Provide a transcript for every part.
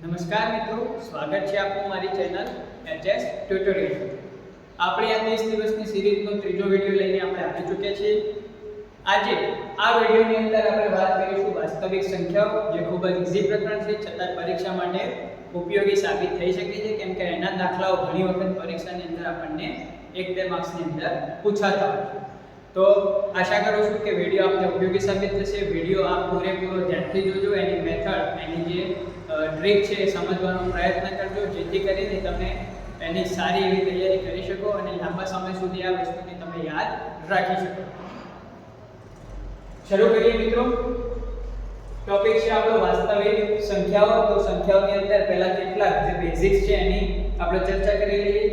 નમસ્કાર મિત્રો, સ્વાગત છે આપનું મારી ચેનલ એચએસ ટ્યુટોરિયલ. આપણે આ 30 દિવસની સિરીઝનો ત્રીજો વિડિયો લઈને આપણે આવી ચૂક્યા છીએ. આજે આ વિડિયોની અંદર આપણે વાત કરીશું વાસ્તવિક સંખ્યાઓ, જે ખૂબ જ ઈઝી પ્રકરણ છે, છતાં પરીક્ષા માટે ઉપયોગી સાબિત થઈ શકે છે, કેમ કે એના દાખલાઓ ઘણી વખત પરીક્ષાની અંદર આપણને 1-2 માર્ક્સની અંદર પૂછાતા હોય છે. તો આશા કરું છું કે વિડિયો આપને ઉપયોગી સાબિત થશે. વિડિયો આપ પૂરેપૂરો ધ્યાનથી જોજો, એની મેથડ, એની જે ટ્રીક છે એ સમજવાનો પ્રયત્ન કરજો, જેથી કરીને તમે એની સારી એવી તૈયારી કરી શકો અને લાંબા સમય સુધી આ વસ્તુને તમે યાદ રાખી શકો. શરૂ કરીએ મિત્રો. ટોપિક છે આપણો વાસ્તવિક સંખ્યાઓ. તો સંખ્યાઓની અંદર પહેલા કેટલાક જે બેઝિક્સ છે એની આપણે ચર્ચા કરી લઈએ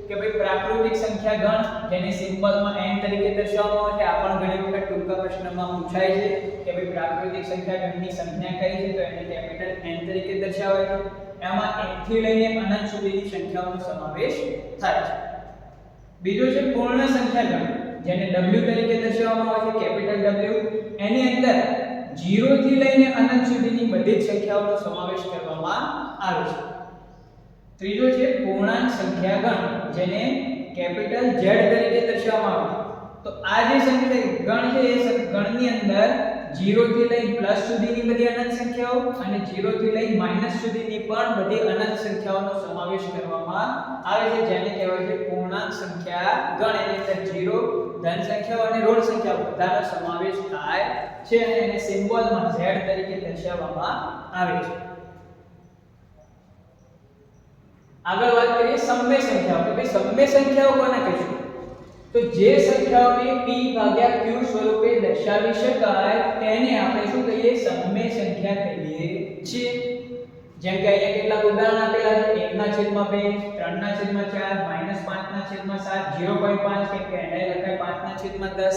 કે ભાઈ પ્રાકૃતિક સંખ્યા ગણ, જેને સિમ્બલમાં n તરીકે દર્શાવવામાં આવે છે. આ પણ ઘણી વખત ટૂંકા પ્રશ્નમાં પૂછાય છે કે ભાઈ પ્રાકૃતિક સંખ્યા ગણની સંજ્ઞા કઈ છે, તો એને કેપિટલ n તરીકે દર્શાવાય છે. એમાં 1 થી લઈને અનંત સુધીની સંખ્યાઓનો સમાવેશ થાય છે. બીજો છે પૂર્ણ સંખ્યા ગણ, જેને w તરીકે દર્શાવવામાં આવે છે, કેપિટલ W. એની અંદર 0 થી લઈને અનંત સુધીની બધી જ સંખ્યાઓનો સમાવેશ કરવામાં આવે છે. ત્રીજો છે પૂર્ણાંક સંખ્યા ગણ, જેને કેપિટલ Z તરીકે દર્શાવવામાં આવે છે. તો આ જે સંખ્યા ગણ છે એ ગણની અંદર 0 થી લઈ પ્લસ સુધીની બધી અનંત સંખ્યાઓ અને 0 થી લઈ માઈનસ સુધીની પણ બધી અનંત સંખ્યાઓનો સમાવેશ કરવામાં આવે છે, જેને કહેવાય છે પૂર્ણાંક સંખ્યા ગણ. એની અંદર 0 ધન સંખ્યાઓ અને ઋણ સંખ્યાઓ બધાનો સમાવેશ થાય છે અને એને સિમ્બોલમાં Z તરીકે દર્શાવવામાં આવે છે. આગળ વાત કરીએ સમય સંખ્યાઓ. તો ભાઈ સમય સંખ્યાઓ કોને કહીશું? તો જે સંખ્યાઓને p ભાગ્યા q સ્વરૂપે દર્શાવી શકાય તેને આપણે શું કહીએ? સમય સંખ્યા કહીએ છીએ. જેમ કે અહીંયા કેટલાક ઉદાહરણ આપેલા છે: 1/2, 3/4, -5/7, 0.5, કેમ કે એને લખાય 5/10.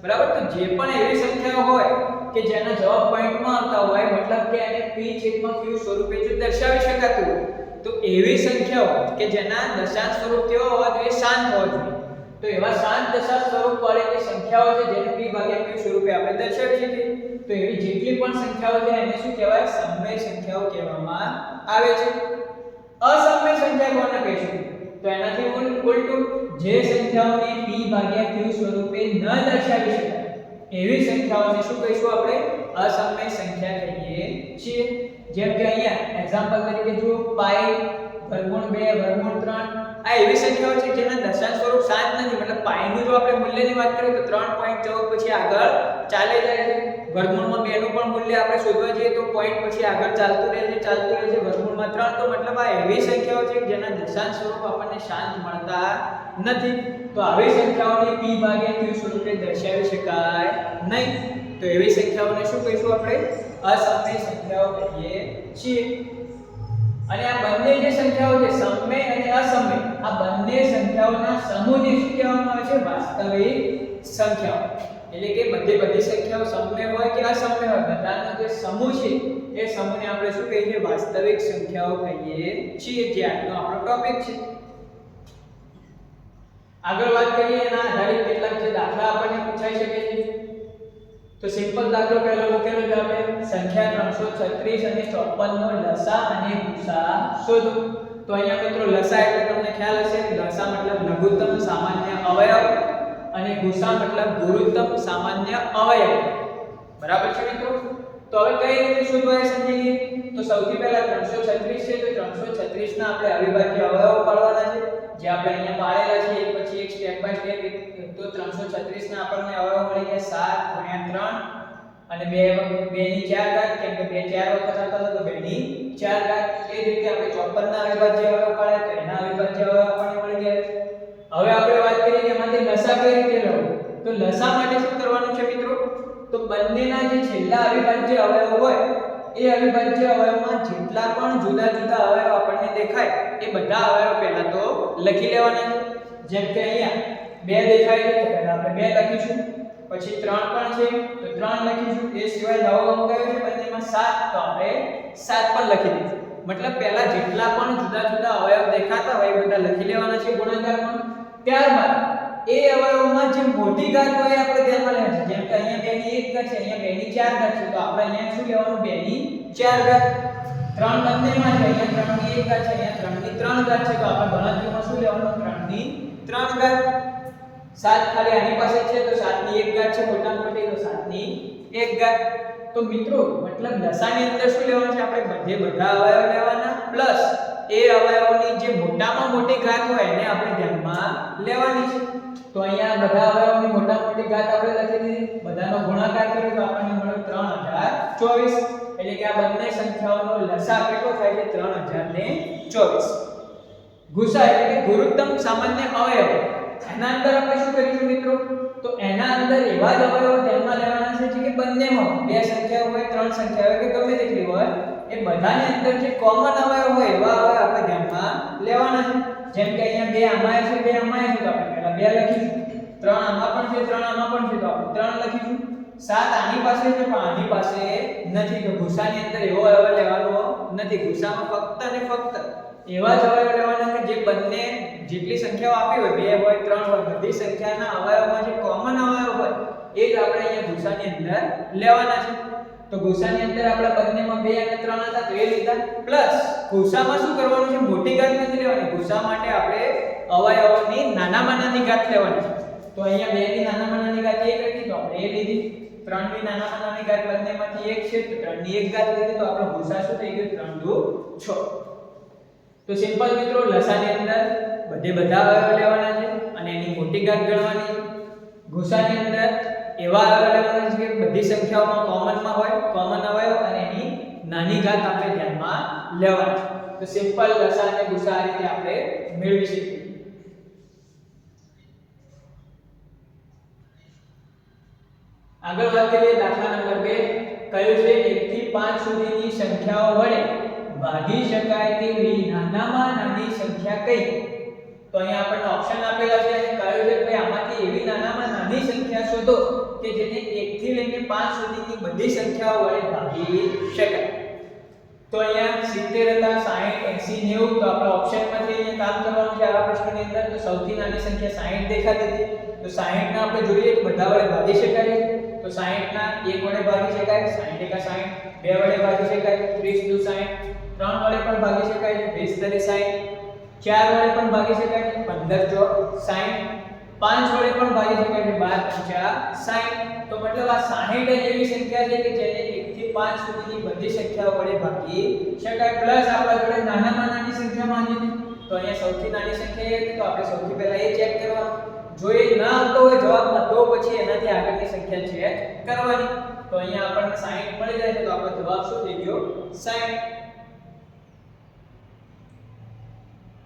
બરાબર. તો જે પણ એવી સંખ્યાઓ હોય કે જેના જવાબ પોઈન્ટમાં આવતા હોય, મતલબ કે એને p/q સ્વરૂપે જો દર્શાવી શકાતું હોય, તો એવી સંખ્યાઓ કે જેના દશાંશ સ્વરૂપ કેવો હોવા જોઈએ? શાંત હોવા જોઈએ. તો એવા શાંત દશાંશ સ્વરૂપ વાળી જે સંખ્યાઓ છે જેને p ભાગ્યા q સ્વરૂપે આપણે દર્શાવી શકીએ, તો એવી જેટલી પણ સંખ્યાઓ છે એને શું કહેવાય? સમય સંખ્યાઓ કહેવામાં આવે છે. અસમય સંખ્યા કોને કહીશું? તો એનાથી ઉલટું, જે સંખ્યાઓને p ભાગ્યા q સ્વરૂપે ન દર્શાવી શકાય એવી સંખ્યાઓને શું કહીશું આપણે? અસમય સંખ્યા કહીએ છીએ. જેમ કે અહીંયા એક્ઝામ્પલ તરીકે જુઓ, પાઈ, વર્ગમૂળ 2, વર્ગમૂળ 3. આ એવી સંખ્યાઓ છે જેના દશાંશ સ્વરૂપ શાંત નથી. મતલબ પાઈનું જો આપણે મૂલ્યની વાત કરીએ તો 3.14 પછી આગળ ચાલે જાય છે. વર્ગમૂળમાં 2 નું પણ મૂલ્ય આપણે શોધવા જઈએ તો પોઈન્ટ પછી આગળ ચાલતું રહે છે. વર્ગમૂળમાં 3. તો મતલબ આ એવી સંખ્યાઓ છે જેના દશાંશ સ્વરૂપ આપણને શાંત મળતા નથી. તો આવી સંખ્યાઓને p ભાગ્યા q સ્વરૂપે દર્શાવી શકાય નહીં. તો એવી સંખ્યાઓને શું કહીશું આપણે? અસમય સંખ્યાઓ કહીએ છીએ. અને આ બંને જે સંખ્યાઓ છે, સમય અને અસમય, આ બંને સંખ્યાઓના સમૂહને શું કહેવામાં આવે છે? વાસ્તવિક સંખ્યાઓ. એટલે કે બધી સંખ્યાઓ સમય હોય કે અસમય હોય, બધાનો જે સમૂહ છે એ સમૂહને આપણે શું કહીએ છીએ? વાસ્તવિક સંખ્યાઓ કહીએ છીએ. જે આજનો આપણો ટોપિક છે. આગળ વાત કરીએ એના આધારિત કેટલાક જે દાખલા આપણને પૂછાઈ શકે છે. તો સિમ્પલ દાખલો પહેલો મૂકેલો છે આપણે: સંખ્યા 336 અને 54 નો લસા અને ગુસા શોધો. તો અહીંયા મિત્રો લસા એટલે તમને ખ્યાલ હશે, લસા મતલબ લઘુત્તમ સામાન્ય અવયવ અને ગુસા મતલબ ગુરુત્તમ સામાન્ય અવયવ. બરાબર છે મિત્રો? તો હવે કઈ રીતે શોધવા એ સમજી લઈએ. તો સૌથી પહેલા 336 છે, તો 336 ના આપણે અવિભાજ્ય અવયવો પાડવાના છે, જે આપણે અહીંયા પાડેલા છે એક પછી એક સ્ટેપ બાય સ્ટેપ. તો 336 ના આપણને અવયવ મળી ગયા 7 × 3 અને 2 ની 4 ઘાત, કેમ કે 2 4 વખત આવતા હતા તો 2 ની 4 ઘાત. એ જ રીતે આપણે 54 ના અવિભાજ્ય અવયવ પાડ્યા તો એના અવિભાજ્ય અવયવ આપણને મળી ગયા. હવે આપણે વાત કરીએ કે એમાંથી લસા કઈ રીતે લેવો. તો લસા માટે શું કરવાનું છે મિત્રો? તો બંનેના જે છેલ્લા અવિભાજ્ય અવયવ હોય એ અવિભાજ્ય અવયવમાં જેટલા પણ જુદા જુદા અવયવ આપણને દેખાય એ બધા અવયવ પહેલા તો લખી લેવાના છે. જેમ કે અહીંયા 2 દેખાય છે તો પહેલા આપણે 2 લખીશું, પછી 3 પણ છે તો 3 લખીશું. એ સિવાય નવો અંક કયો છે બંનેમાં? 7, તો આપણે 7 પણ લખી દઈશું. મતલબ પહેલા જેટલા પણ જુદા જુદા અવયવ દેખાતા હોય એ બધા લખી લેવાના છે ગુણાકારમાં. ત્યારબાદ એ અવયવમાં જે મોટી ઘાત હોય આપણે ધ્યાનમાં લેવાની છે. જેમ કે અહીંયા 2 ની 1 ઘાત છે, અહીંયા 2 ની 4 ઘાત છે, તો આપણે અહીંયા શું લેવાનું? 2 ની 4 ઘાત. 3 બંનેમાં છે, અહીંયા 3 ની 1 ઘાત છે, અહીંયા 3 ની 3 ઘાત છે, તો આપણે ગણતરીમાં શું લેવાનું? 3 ની 3 ઘાત. 7 ખાલી આની પાસે છે તો 7 ની 1 ઘાત છે, મોટામાં મોટી તો 7 ની 1 ઘાત. તો મિત્રો મતલબ લસાની અંદર શું લેવાનું છે? આપણે બધા અવયવ લેવાના પ્લસ એ અવયવોની જે મોટામાં મોટી ઘાત હોય એને આપણે ધ્યાનમાં લેવાની છે. તો અહીંયા બધા અવયવોની મોટામાં મોટી ઘાત આપણે લખી દીધી, બધાનો ગુણાકાર કર્યો તો આપણને મળ્યો 3024. એટલે કે આ બંને સંખ્યાઓનો લસા કેટલો થાય છે? 3024. ગુસા એટલે કે ગુરુત્તમ સામાન્ય અવયવ, એના અંદર આપણે શું કરીશું મિત્રો? તો એના અંદર એવા જ અવયવો ધ્યાનમાં લેવાના છે કે બંનેમાં બે સંખ્યાઓ હોય, ત્રણ સંખ્યાઓ હોય કે ગમે તેટલી હોય, એ બધાની અંદર જે કોમન અવયવ હોય એવા અવયવ આપણે ધ્યાનમાં લેવાના છે. જેમ કે અહીંયા બે આમાં છે, બે આમાં છે, તો આપણે પહેલા બે લખીશું. 3 આમાં પણ છે, 3 આમાં પણ છે, તો આપણે 3 લખીશું. 7 આની પાસે છે પણ આની પાસે નથી, તો ગુસાની અંદર એવો અવયવ લેવાનો નથી. ગુસામાં ફક્ત અને ફક્ત એવા જ અવયવ લેવાના કે જે બંને જેટલી સંખ્યાઓ આપી હોય, 2 હોય 3 હોય, બધી સંખ્યાના અવયવમાં જે કોમન અવયવ હોય એ જ આપણે અહીંયા ગુસાની અંદર લેવાના છે. તો ગુસાની અંદર આપણે બંનેમાં 2 અને 3 હતા તો એ લીધા, પ્લસ ગુસામાં શું કરવાનું છે? મોટી ઘાત નથી લેવાની. ગુસા માટે આપણે અવયવોની નાનામાં નાની ઘાત લેવાની છે. તો અહીંયા 2 ની નાનામાં નાની ઘાત 1 હતી તો આપણે એ લીધી. 3 ની નાનામાં નાની ઘાત બંનેમાંથી 1 છે તો 3 ની 1 ઘાત લીધી, તો આપણો ગુસા શું થઈ ગયો? 3 દુ 6. તો સિમ્પલ મિત્રો લસાની અંદર બધા અવયવ લેવાના છે અને એની મોટી ઘાત ગણવાની છે. ગુસાની અંદર એવા અવયવ લેવાના છે કે બધી સંખ્યાઓમાં કોમનમાં હોય, કોમન અવયવ, અને એની નાની ઘાત આપણે ધ્યાનમાં લેવાની છે. તો સિમ્પલ લસા અને ગુસા આ રીતે આપણે મેળવી શકીએ. આગળ વાત કરીએ દાખલા નંબર 2. કયું છે 1 થી 5 સુધીની સંખ્યાઓ વડે ભાગી શકાય તેવી નાનામાં નાની સંખ્યા કઈ? તો અહીંયા આપણને ઓપ્શન આપેલા છે અને કહ્યું છે કે આમાંથી એવી નાનામાં નાની સંખ્યા શોધો કે જેને 1 થી લઈને 5 સુધીની બધી સંખ્યાઓ વડે ભાગી શકાય. તો અહીંયા 70 હતા, 60, 80, 90, તો આપણે ઓપ્શનમાંથી અહીંયા કામ કરવાનું છે આ પ્રશ્નની અંદર. તો સૌથી નાની સંખ્યા 60 દેખાતી હતી, તો 60 ના આપણે જોઈએ કે બધા વડે ભાગી શકાય. તો 60 ના 1 વડે ભાગી શકાય, 60 એકા 60, 2 વડે ભાગી શકાય, 30 દુ 60, 3 વડે પણ ભાગી શકાય, 20 તરી 60, 4 વડે પણ ભાગી શકાય, 15 ચોક 60, 5 વડે પણ ભાગી શકાય, 12 પંચા 60. તો મતલબ આ 60 જ એવી સંખ્યા છે કે જેને 1 થી 5 સુધીની બધી સંખ્યાઓ વડે ભાગી શકાય. પ્લસ આપણા જોડે નાનામાં નાની સંખ્યા માંગી છે, તો અહીંયા સૌથી નાની સંખ્યા એ હતી, તો આપણે સૌથી પહેલા એ ચેક કરવાનું. જો એ ના આવતો હોય જવાબમાં તો પછી એનાથી આગળની સંખ્યા ચેક કરવાની. તો અહીંયા આપણને 60 મળી જાય છે, તો આપણો જવાબ શું થઈ ગયો? 60.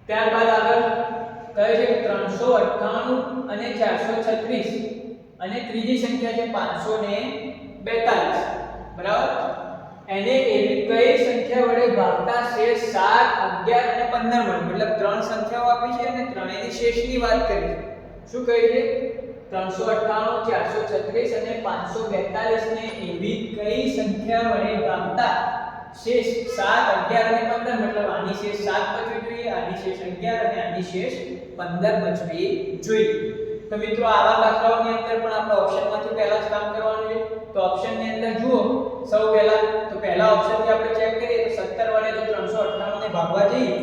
ત્યારબાદ આગળ કહે છે કે 398 અને 436 અને ત્રીજી સંખ્યા છે 542, બરાબર? એને એવી કઈ સંખ્યા વડે ભાગતા શેષ 7, 11 અને 15 મળે? મતલબ ત્રણ સંખ્યાઓ આપી છે અને ત્રણેયની શેષની વાત કરી છે. શું કહે છે? 398, 436 અને 542 ને એવી કઈ સંખ્યા વડે ભાગતા શેષ 7, 11 અને 15, મતલબ આની શેષ 7 બચવી જોઈએ, આની શેષ 11 અને આની શેષ 15 બચવી જોઈએ. તો મિત્રો આવા દાખલાઓની અંદર પણ આપણે ઓપ્શનમાંથી પહેલા જ કામ કરવાનું છે. તો ઓપ્શનની અંદર જુઓ સૌ પહેલા, તો પહેલા ઓપ્શનથી આપણે ચેક કરીએ તો 17 વડે જો 398 ને ભાગવા જઈએ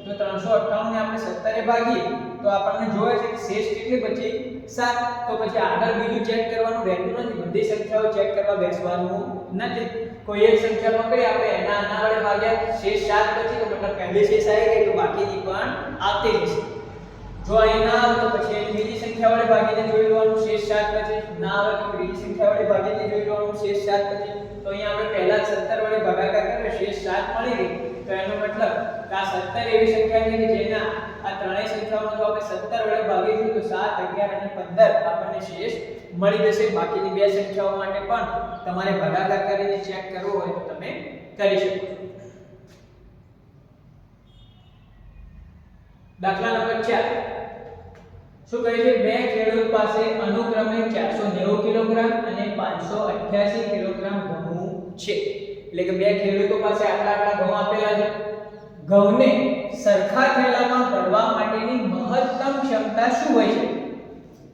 તો 398 ને આપણે 17 એ ભાગીએ તો આપણને જોવે છે કે શેષ કેટલી બચી? 7. તો પછી આગળ બીજું ચેક કરવાનું રહેતું નથી, બધી સંખ્યાઓ ચેક કરવા બેસવાનું નથી. કોઈ એક સંખ્યા પકડી આપણે એના આના વડે ભાગ્યા, શેષ 7 બચી, તો મતલબ પહેલી શેષ આવી ગઈ, તો બાકીની પણ આવતી રહેશે. જો અહીં ના આવે તો પછી એની બીજી સંખ્યા વડે ભાગીને જોઈ લેવાનું, શેષ 7 બચે. ના આવે તો ત્રીજી સંખ્યા વડે ભાગીને જોઈ લેવાનું, શેષ 7 બચે. તો અહીંયા આપણે પહેલા 17 વડે ભાગાકાર કર્યો, શેષ 7 મળી ગઈ. તો એનો મતલબ કે આ 17 એવી સંખ્યા છે કે જેના આ ત્રણેય સંખ્યાઓનો જો આપણે 17 વડે ભાગીશું તો 7, 11 અને 15 આપણને શેષ મળી જશે. બાકીની બે સંખ્યાઓ માટે પણ તમારે ભાગાકાર કરીને ચેક કરવો હોય તો તમે કરી શકો. દાખલા નંબર 4. શું કહે છે? બે ખેડૂત પાસે અનુક્રમે 490 કિલોગ્રામ અને 588 કિલોગ્રામ ઘઉં છે. એટલે કે બે ખેડૂતો પાસે આટલા ઘઉં આપેલા છે. ઘઉંને સરખા થેલામાં ભરવા માટેની મહત્તમ ક્ષમતા શું હોય છે?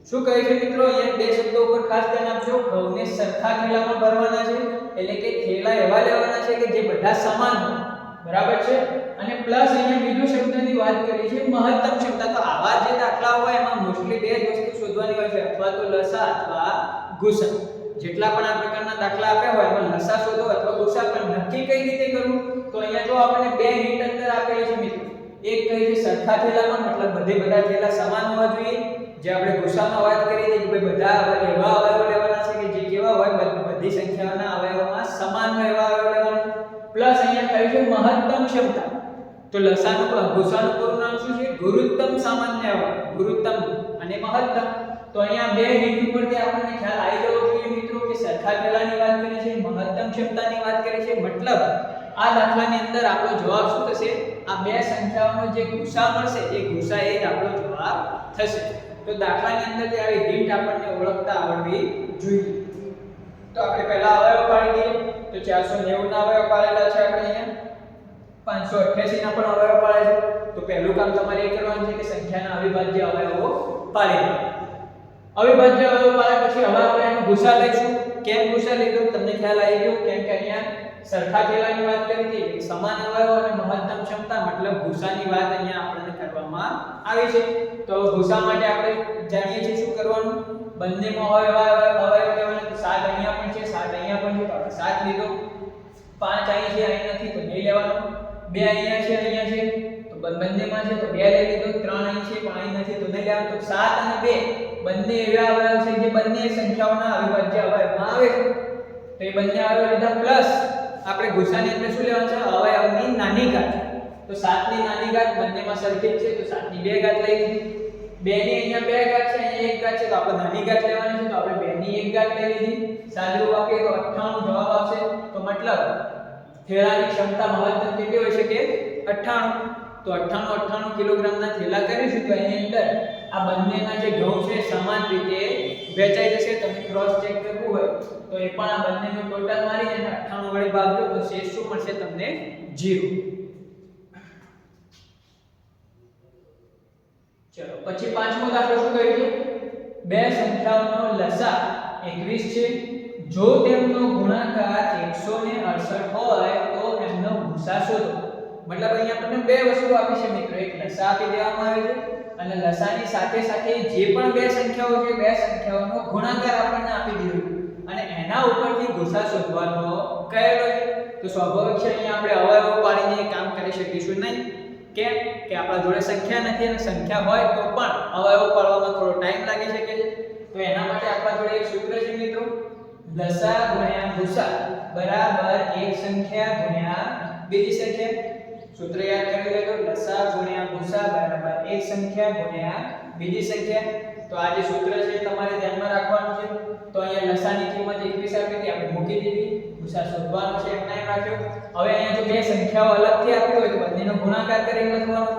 શું કહે છે મિત્રો? અહીંયા બે શબ્દો ઉપર ખાસ ધ્યાન આપજો. ઘઉંને સરખા થેલામાં ભરવાના છે, એટલે કે થેલા એવા લેવાના છે કે જે બધા સમાન હોય. બરાબર છે। અને પ્લસ અહીંયા બીજો શબ્દની વાત કરી છે મહત્તમ ક્ષમતા। તો આવા જે દાખલા હોય એમાં મોસ્ટલી બે જ વસ્તુ શોધવાની હોય છે, અથવા તો લસા અથવા ગુસા। જેટલા પણ આ પ્રકારના દાખલા આપ્યા હોય એમાં લસા શોધો અથવા ગુસા, પણ નક્કી કઈ રીતે કરવું? તો અહીંયા જો આપણને બે હિન્ટ અંદર આપેલી છે મિત્રો। એક કહે છે સરખા થેલામાં, મતલબ બધા થેલા સમાન હોવા જોઈએ। જે આપણે ગુસામાં વાત કરી હતી કે ભાઈ બધા એવા અવયવો લેવાના છે કે જે કેવા હોય બધી સંખ્યાઓના અવયવોમાં સમાન હોય એવા અવયવો લેવાના। પ્લસ અહીંયા કહ્યું છે મહત્તમ ક્ષમતા। તો લસાનું ગુસાનું પૂરું નામ શું છે? ગુરુત્તમ સામાન્ય અવયવ, ગુરુત્તમ અને મહત્તમ। તો અહીંયા બે હિન્ટ ઉપરથી આપણને ખ્યાલ આવી જવો જોઈએ મિત્રો કે સરખા થેલાની વાત કરી છે, મહત્તમ ક્ષમતાની વાત કરી છે, મતલબ આ દાખલાની અંદર આપણો જવાબ શું થશે? આ બે સંખ્યાઓનો જે ગુસા મળશે એ ગુસા એ જ આપણો જવાબ થશે। તો દાખલાની અંદર જે આવી હિન્ટ આપણને ઓળખતા આવડવી જોઈએ। તો આપણે પહેલા અવયવ પાડી દઈએ। તો 490 ના અવયવ પાડેલા છે આપણે અહીંયા, 588 ના પણ અવયવ પાડે છે। તો પહેલું કામ તમારે એ કરવાનું છે કે સંખ્યાના અવિભાજ્ય અવયવો પાડી દેવા। અવિભાજ્ય અવયવ પાડ્યા પછી હવે આપણે એનો ગુસા લઈશું। કેમ ગુસા લીધો તમને ખ્યાલ આવી ગયો? કેમ કે અહીંયા સરખા થેલાની વાત કરી હતી કે સમાન અવયવ અને મહત્તમ ક્ષમતા, મતલબ ગુસાની વાત અહીંયા આપણને કરવામાં આવી છે। તો ગુસા માટે આપણે જાણીએ છીએ શું કરવાનું? બંનેમાં અવયવ લેવાના। તો 7 અહીંયા પણ છે, 7 અહીંયા પણ છે, તો આપણે 7 લીધો। 5 અહીં છે, અહીં નથી તો નહીં લેવાનો। 2 અહીંયા છે, અહીંયા છે, તો બંનેમાં છે તો 2 લઈ લીધો। 3 અહીં છે પણ અહીં નથી તો નહીં લેવાનો। તો 7 અને 2 બંને એવા અવયવ છે જે બંને સંખ્યાઓના અવિભાજ્ય અવયવમાં આવે છે। તો એ બંને અવયવ લીધા, પ્લસ આપણે ગુસાની અંદર શું લેવાનું છે? અવયવની નાની ઘાત। તો 7 ની નાની ઘાત બંનેમાં સરખી જ છે, તો 7 ની 2 ઘાત લઈ લીધી। 2 ની અહીંયા 2 ઘાત છે, અહીંયા 1 ઘાત છે, તો આપણે નાની ઘાત લેવાની છે, તો આપણે 2 ની 1 ઘાત લઈ લીધી। સાદુરૂપ આપીએ તો 98 જવાબ આવશે। તો મતલબ થેલાની ક્ષમતા મહત્તમ કેટલી હોઈ શકે? 98। તો 98 કિલોગ્રામના થેલા કરીશું તો એની અંદર આ બંનેના જે ઘઉં છે સમાન રીતે વહેંચાઈ જશે। તમે ક્રોસ ચેક કરવું હોય તો એ પણ આ બંનેનું ટોટલ મારી અને 98 વડે ભાગજો તો શેષ શું મળશે તમને? 0। ચલો પછી પાંચમો દાખલો શું કહે છે? બે સંખ્યાઓનો લસા 21 છે, જો તેમનો ગુણાકાર 168 હોય તો એમનો ગુસા શોધો। મતલબ અહીંયા આપણને બે વસ્તુ આપી છે મિત્રો, એક લસા આપી દેવામાં આવે છે અને લસાની સાથે સાથે જે પણ બે સંખ્યાઓ છે બે સંખ્યાઓનો ગુણાકાર આપણને આપી દીધો અને એના ઉપરથી ગુસા શોધવાનો કહેલો છે। તો સ્વાભાવિક છે અહીંયા આપણે અવયવો પાડીને કામ કરી શકીશું નહીં। કેમ કે આપણા જોડે સંખ્યા નથી અને સંખ્યા હોય તો પણ અવયવો પાડવામાં થોડો ટાઈમ લાગી શકે છે। તો એના માટે આપણા જોડે એક સૂત્ર છે મિત્રો, લસા ગુણ્યા ગુસા બરાબર એક સંખ્યા ગુણ્યા બીજી સંખ્યા। સૂત્ર યાદ કરી લેજો, લસા ગુણ્યા ગુસા બરાબર એક સંખ્યા ગુણ્યા બીજી સંખ્યા। તો આ જે સૂત્ર છે તમારે ધ્યાનમાં રાખવાનું છે। તો અહીંયા લસાની કિંમત 21 આપી હતી, આપણે મૂકી દીધી, ગુસા શોધવાનો છે એમ નામ રાખ્યો। હવે અહીંયા જો બે સંખ્યાઓ અલગથી આપી હોય તો બંનેનો ગુણાકાર કરીને લખવાનો।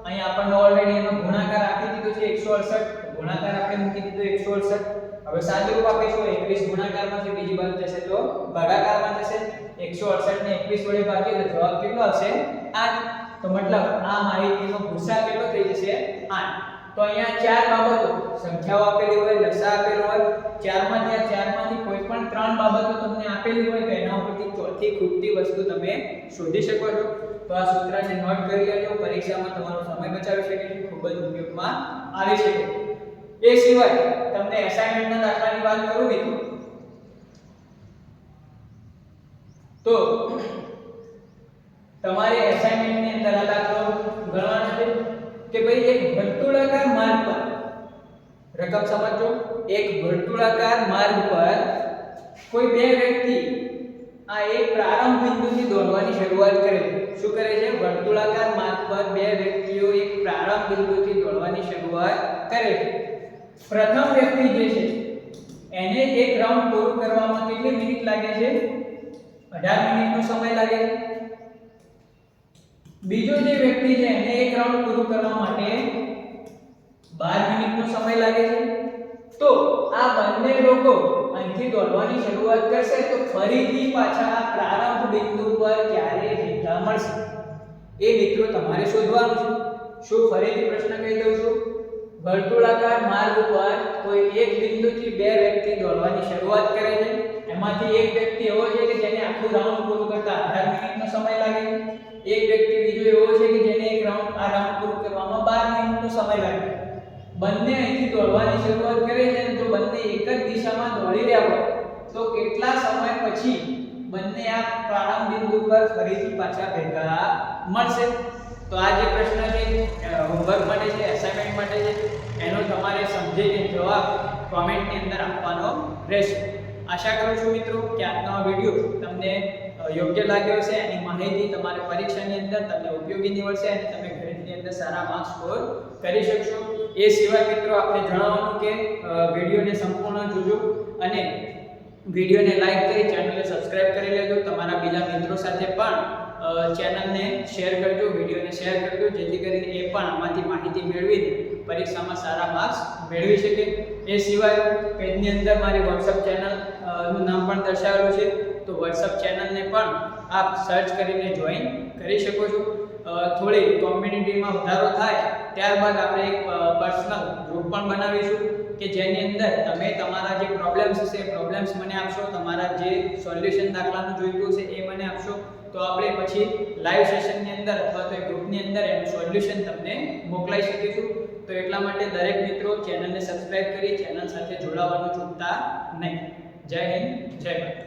અહીંયા આપણને ઓલરેડી એનો ગુણાકાર આપી દીધો છે 168, ગુણાકાર આપણે મૂકી દીધો 168। હવે સાદુરૂપ આપીશું, 21 ગુણાકારમાં છે, બીજી બાજુ જશે તો ભાગાકારમાં જશે। 168 ને 21 વડે ભાગીએ તો જવાબ કેટલો આવશે? 8। તો મતલબ આ માહિતીનો ગુસા કેટલો થઈ જશે? 8। તો અહીંયા ચાર બાબતો સંખ્યાઓ આપેલી હોય, લસા આપેલો હોય, ચારમાંથી કોઈ પણ ત્રણ બાબતો તમને આપેલી હોય તો એના ઉપરથી ચોથી ખૂટતી વસ્તુ તમે શોધી શકો છો। તો આ સૂત્રને નોટ કરી લેજો, પરીક્ષામાં તમારો સમય બચાવી શકે છે, ખૂબ જ ઉપયોગમાં આવી શકે। એ સિવાય તમને એસાઇનમેન્ટના દાખલાની વાત કરું મિત્રો તો તમારે એસાઇનમેન્ટની અંદર આ દાખલો ગણવાનો છે કે ભાઈ એક વર્તુળાકાર માર્ગ પર, રકમ સમજો, એક વર્તુળાકાર માર્ગ પર કોઈ બે વ્યક્તિ આ એક પ્રારંભ બિંદુથી દોડવાની શરૂઆત કરે છે। શું કરે છે? વર્તુળાકાર માર્ગ પર બે વ્યક્તિઓ એક પ્રારંભ બિંદુથી દોડવાની શરૂઆત કરે છે। પ્રથમ વ્યક્તિ જે છે એને એક રાઉન્ડ પૂરું કરવામાં કેટલી મિનિટ લાગે છે? 18 મિનિટનો સમય લાગે છે। બીજો જે વ્યક્તિ છે એને એક રાઉન્ડ પૂરું કરવા માટે 12 મિનિટનો સમય લાગે છે। તો આ બંને લોકો અહીંથી દોડવાની શરૂઆત કરશે તો ફરીથી પાછા આ પ્રારંભ બિંદુ પર ક્યારે ભેગા મળશે એ મિત્રો તમારે શોધવાનું છે। શું ફરીથી પ્રશ્ન કહી દઉં છું, વર્તુળાકાર માર્ગ પર કોઈ એક બિંદુથી બે વ્યક્તિ દોડવાની શરૂઆત કરે છે, એમાંથી એક વ્યક્તિ એવો છે કે જેને આખું રાઉન્ડ પૂરું કરતા 18 મિનિટનો સમય લાગે છે એક વ્યક્તિ બીજો એવો છે કે જેને એક રાઉન્ડ આ રાઉન્ડ પૂરું કરવામાં 12 મિનિટનો સમય લાગે. બંને અહીંથી દોડવાની શરૂઆત કરે છે અને જો બંને એક જ દિશામાં દોડી રહ્યા હોય તો કેટલા સમય પછી બંને આ પ્રારંભ બિંદુ પર ફરીથી પાછા ભેગા મળશે? તો આ જે પ્રશ્ન છે હોમવર્ક માટે છે, અસાઇનમેન્ટ માટે છે, એનો તમારે સમજીને જવાબ કોમેન્ટની અંદર આપવાનો રહેશે. આશા કરું છું મિત્રો કે આજનો આ વિડિયો તમને યોગ્ય લાગ્યો હશે, એની માહિતી તમારે પરીક્ષાની અંદર તમને ઉપયોગી નીવડશે અને તમે ગણિતની અંદર સારા માર્ક્સ સ્કોર કરી શકશો. એ સિવાય મિત્રો આપણે જણાવવાનું કે વિડિયોને સંપૂર્ણ જોજો અને વિડિયોને લાઈક કરી ચેનલને સબસ્ક્રાઇબ કરી લેજો. તમારા બીજા મિત્રો સાથે પણ ચેનલને શેર કરજો, વિડિયોને શેર કરજો, જેથી કરીને એ પણ આમાંથી માહિતી મેળવીને પરીક્ષામાં સારા માર્ક્સ મેળવી શકે. એ સિવાય પેજની અંદર મારી WhatsApp ચેનલ નું નામ પણ દર્શાવેલું છે, તો WhatsApp ચેનલને પણ આપ સર્ચ કરીને જોઈન કરી શકો છો. થોડી કોમ્યુનિટીમાં વધારો થાય ત્યારબાદ આપણે એક પર્સનલ ગ્રુપ પણ બનાવીશું કે જેની અંદર તમે તમારા જે પ્રોબ્લેમ્સ છે પ્રોબ્લેમ્સ મને આપશો, તમારા જે સોલ્યુશન દાખલાનું જોઈતું છે એ મને આપશો, તો આપણે પછી લાઈવ સેશનની અંદર અથવા તો એ ગ્રુપની અંદર એનું સોલ્યુશન તમને મોકલાઈ શકીશું. તો એટલા માટે દરેક મિત્રો ચેનલને સબસ્ક્રાઇબ કરી ચેનલ સાથે જોડાવાનું ચૂકતા નહીં. જય હિન્દ, જય ભારત.